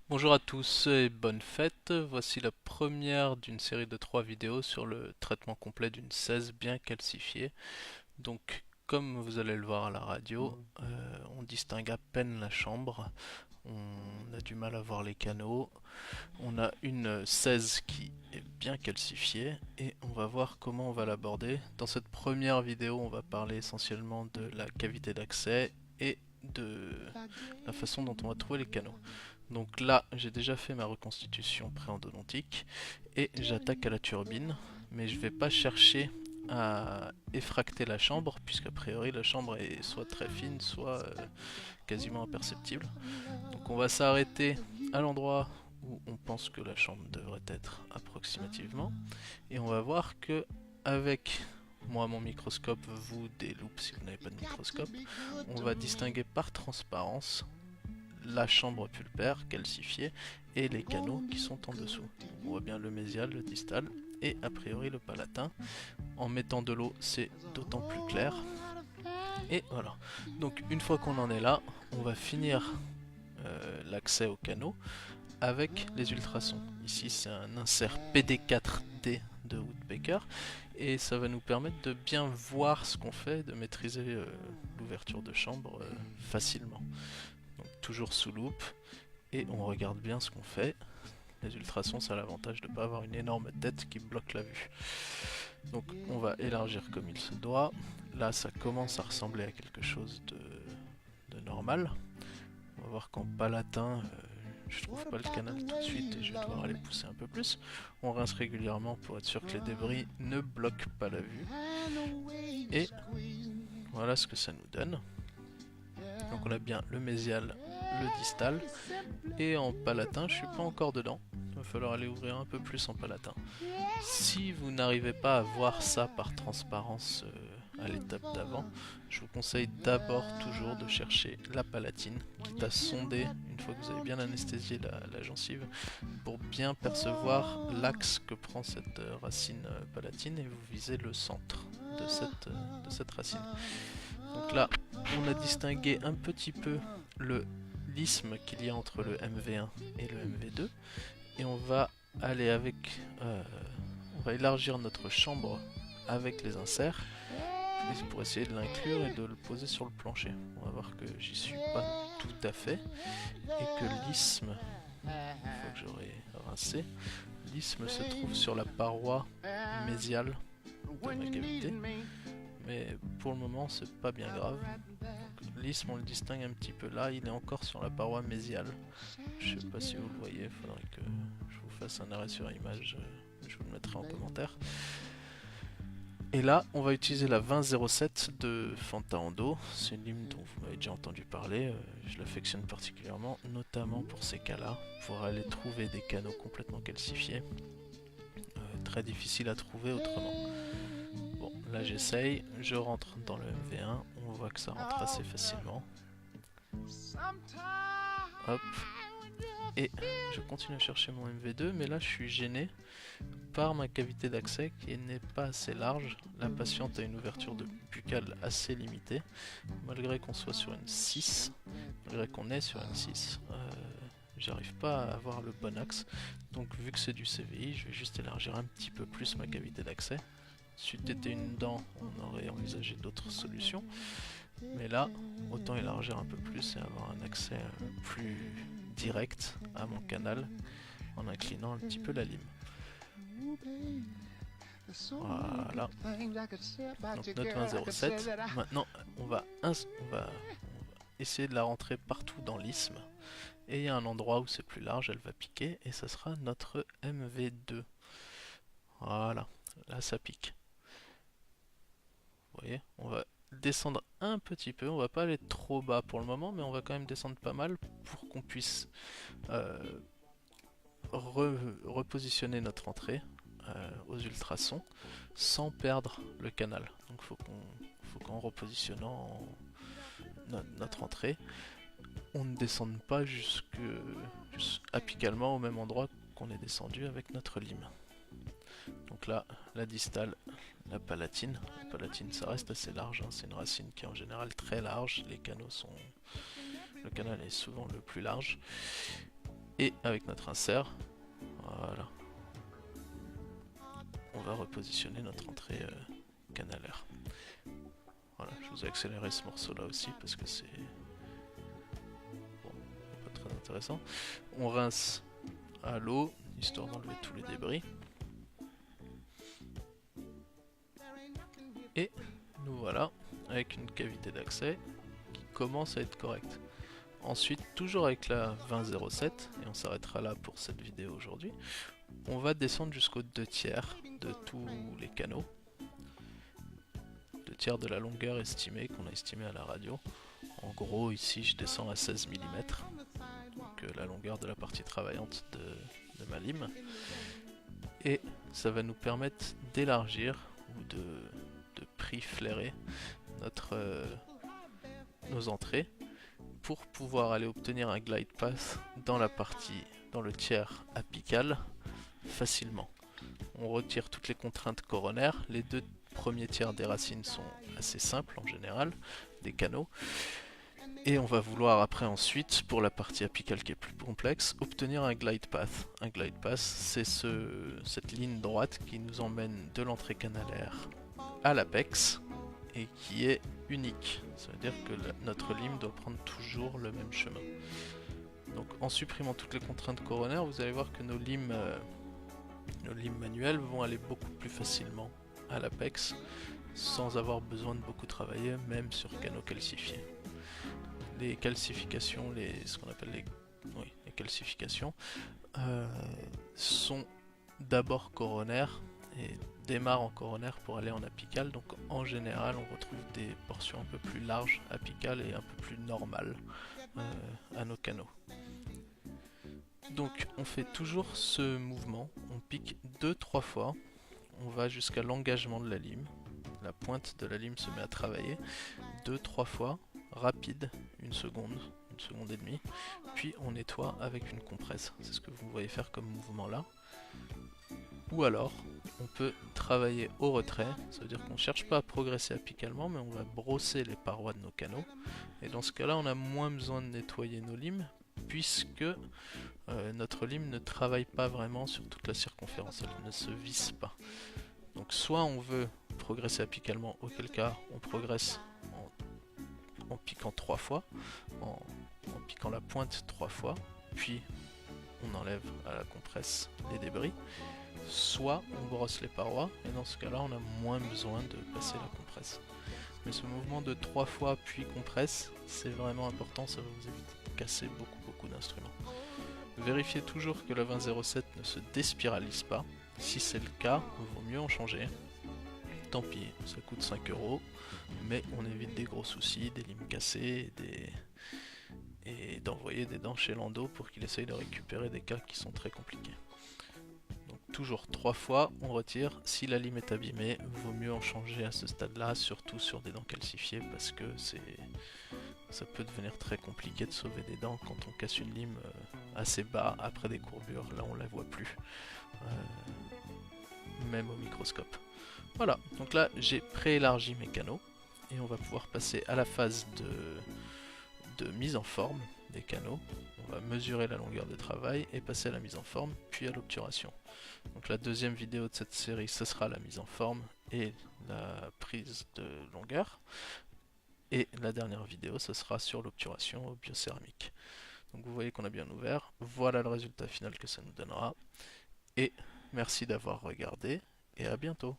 Bonjour à tous et bonne fête. Voici la première d'une série de 3 vidéos sur le traitement complet d'une 16 bien calcifiée. Donc, comme vous allez le voir à la radio, on distingue à peine la chambre, on a du mal à voir les canaux, on a une 16 qui est bien calcifiée et on va voir comment on va l'aborder. Dans cette première vidéo, on va parler essentiellement de la cavité d'accès et de la façon dont on va trouver les canaux. Donc là, j'ai déjà fait ma reconstitution préendodontique et j'attaque à la turbine, mais je ne vais pas chercher à effracter la chambre, puisqu'a priori la chambre est soit très fine, soit quasiment imperceptible. Donc on va s'arrêter à l'endroit où on pense que la chambre devrait être approximativement, et on va voir que avec moi mon microscope, vous des loupes si vous n'avez pas de microscope, on va distinguer par transparence la chambre pulpaire calcifiée et les canaux qui sont en dessous. On voit bien le mésial, le distal et a priori le palatin. En mettant de l'eau, c'est d'autant plus clair. Et voilà. Donc une fois qu'on en est là, on va finir l'accès aux canaux avec les ultrasons. Ici c'est un insert PD4D de Woodpecker et ça va nous permettre de bien voir ce qu'on fait, de maîtriser l'ouverture de chambre facilement. Donc toujours sous loupe et on regarde bien ce qu'on fait. Les ultrasons, ça a l'avantage de ne pas avoir une énorme tête qui bloque la vue. Donc on va élargir comme il se doit. Là, ça commence à ressembler à quelque chose de normal. On va voir qu'en palatin, je trouve pas le canal tout de suite et je vais devoir aller pousser un peu plus. On rince régulièrement pour être sûr que les débris ne bloquent pas la vue. Et voilà ce que ça nous donne. Donc on a bien le mésial, le distal. Et en palatin, je suis pas encore dedans. Il va falloir aller ouvrir un peu plus en palatin. Si vous n'arrivez pas à voir ça par transparence à l'étape d'avant, je vous conseille d'abord toujours de chercher la palatine, quitte à sonder une fois que vous avez bien anesthésié la gencive, pour bien percevoir l'axe que prend cette racine palatine et vous visez le centre de cette racine. Donc là, on a distingué un petit peu le l'isthme qu'il y a entre le MV1 et le MV2 et on va aller avec on va élargir notre chambre avec les inserts pour essayer de l'inclure et de le poser sur le plancher. On va voir que j'y suis pas tout à fait et que l'isthme, une fois que j'aurai rincé, l'isthme se trouve sur la paroi mésiale de ma cavité, mais pour le moment c'est pas bien grave. L'isthme on le distingue un petit peu là, il est encore sur la paroi mésiale. Je sais pas si vous le voyez, il faudrait que je vous fasse un arrêt sur image, je vous le mettrai en commentaire. Et là, on va utiliser la 2007 de Fanta Endo. C'est une lime dont vous m'avez déjà entendu parler. Je l'affectionne particulièrement, notamment pour ces cas-là, pour aller trouver des canaux complètement calcifiés. Très difficile à trouver autrement. Bon, là j'essaye, je rentre dans le MV1, on voit que ça rentre assez facilement. Hop. Et je continue à chercher mon MV2, mais là je suis gêné par ma cavité d'accès qui n'est pas assez large. La patiente a une ouverture de buccale assez limitée, malgré qu'on soit sur une 6, malgré qu'on est sur une 6. J'arrive pas à avoir le bon axe, donc vu que c'est du CVI, je vais juste élargir un petit peu plus ma cavité d'accès. Si c'était une dent, on aurait envisagé d'autres solutions, mais là, autant élargir un peu plus et avoir un accès plus direct à mon canal en inclinant un petit peu la lime. Voilà. Donc notre 2007. Maintenant, on va essayer de la rentrer partout dans l'isthme. Et il y a un endroit où c'est plus large, elle va piquer. Et ça sera notre MV2. Voilà. Là, ça pique. Vous voyez, on va descendre un petit peu. On va pas aller trop bas pour le moment, mais on va quand même descendre pas mal pour qu'on puisse repositionner notre entrée aux ultrasons sans perdre le canal. Donc faut qu'en repositionnant notre entrée, on ne descende pas apicalement au même endroit qu'on est descendu avec notre lime. Donc là, la distale, la palatine. La palatine, ça reste assez large, hein. C'est une racine qui est en général très large. Les canaux sont... Le canal est souvent le plus large. Et avec notre insert, voilà, on va repositionner notre entrée canalaire. Voilà, je vous ai accéléré ce morceau là aussi parce que c'est bon, pas très intéressant. On rince à l'eau, histoire d'enlever tous les débris. Et nous voilà avec une cavité d'accès qui commence à être correcte. Ensuite, toujours avec la 2007, et on s'arrêtera là pour cette vidéo aujourd'hui, on va descendre jusqu'aux 2/3 de tous les canaux. 2/3 de la longueur estimée qu'on a estimée à la radio. En gros, ici, je descends à 16 mm, donc la longueur de la partie travaillante de ma lime. Et ça va nous permettre d'élargir ou de prix-flairer nos entrées pour pouvoir aller obtenir un glide path dans le tiers apical facilement. On retire toutes les contraintes coronaires. Les 2 premiers tiers des racines sont assez simples en général, des canaux. Et on va vouloir après ensuite, pour la partie apicale qui est plus complexe, obtenir un glide path. Un glide path, c'est cette ligne droite qui nous emmène de l'entrée canalaire à l'apex et qui est unique. Ça veut dire que notre lime doit prendre toujours le même chemin. Donc en supprimant toutes les contraintes coronaires, vous allez voir que nos limes manuelles vont aller beaucoup plus facilement à l'apex sans avoir besoin de beaucoup travailler, même sur canaux calcifiés. Les calcifications, ce qu'on appelle les calcifications, sont d'abord coronaires et démarrent en coronaire pour aller en apical. Donc en général, on retrouve des portions un peu plus larges apicales et un peu plus normales à nos canaux. Donc on fait toujours ce mouvement, on pique 2-3 fois, on va jusqu'à l'engagement de la lime, la pointe de la lime se met à travailler 2-3 fois, rapide, une seconde et demie, puis on nettoie avec une compresse, c'est ce que vous voyez faire comme mouvement là. Ou alors, on peut travailler au retrait, ça veut dire qu'on ne cherche pas à progresser apicalement, mais on va brosser les parois de nos canaux, et dans ce cas-là on a moins besoin de nettoyer nos limes, puisque notre lime ne travaille pas vraiment sur toute la circonférence, elle ne se visse pas. Donc soit on veut progresser apicalement, auquel cas on progresse en piquant 3 fois, en piquant la pointe 3 fois, puis on enlève à la compresse les débris, soit on brosse les parois, et dans ce cas-là on a moins besoin de passer la compresse. Mais ce mouvement de 3 fois puis compresse, c'est vraiment important, ça va vous éviter de casser beaucoup d'instruments. Vérifiez toujours que la 2007 ne se déspiralise pas. Si c'est le cas, il vaut mieux en changer. Tant pis, ça coûte 5 €, mais on évite des gros soucis, des limes cassées et d'envoyer des dents chez Lando pour qu'il essaye de récupérer des cas qui sont très compliqués. Donc toujours 3 fois, on retire. Si la lime est abîmée, il vaut mieux en changer à ce stade-là, surtout sur des dents calcifiées, parce que ça peut devenir très compliqué de sauver des dents quand on casse une lime assez bas après des courbures. Là, on la voit plus, même au microscope. Voilà, donc là, j'ai préélargi mes canaux et on va pouvoir passer à la phase de mise en forme des canaux. On va mesurer la longueur de travail et passer à la mise en forme, puis à l'obturation. Donc la deuxième vidéo de cette série, ce sera la mise en forme et la prise de longueur. Et la dernière vidéo, ce sera sur l'obturation au biocéramique. Donc vous voyez qu'on a bien ouvert. Voilà le résultat final que ça nous donnera. Et merci d'avoir regardé et à bientôt.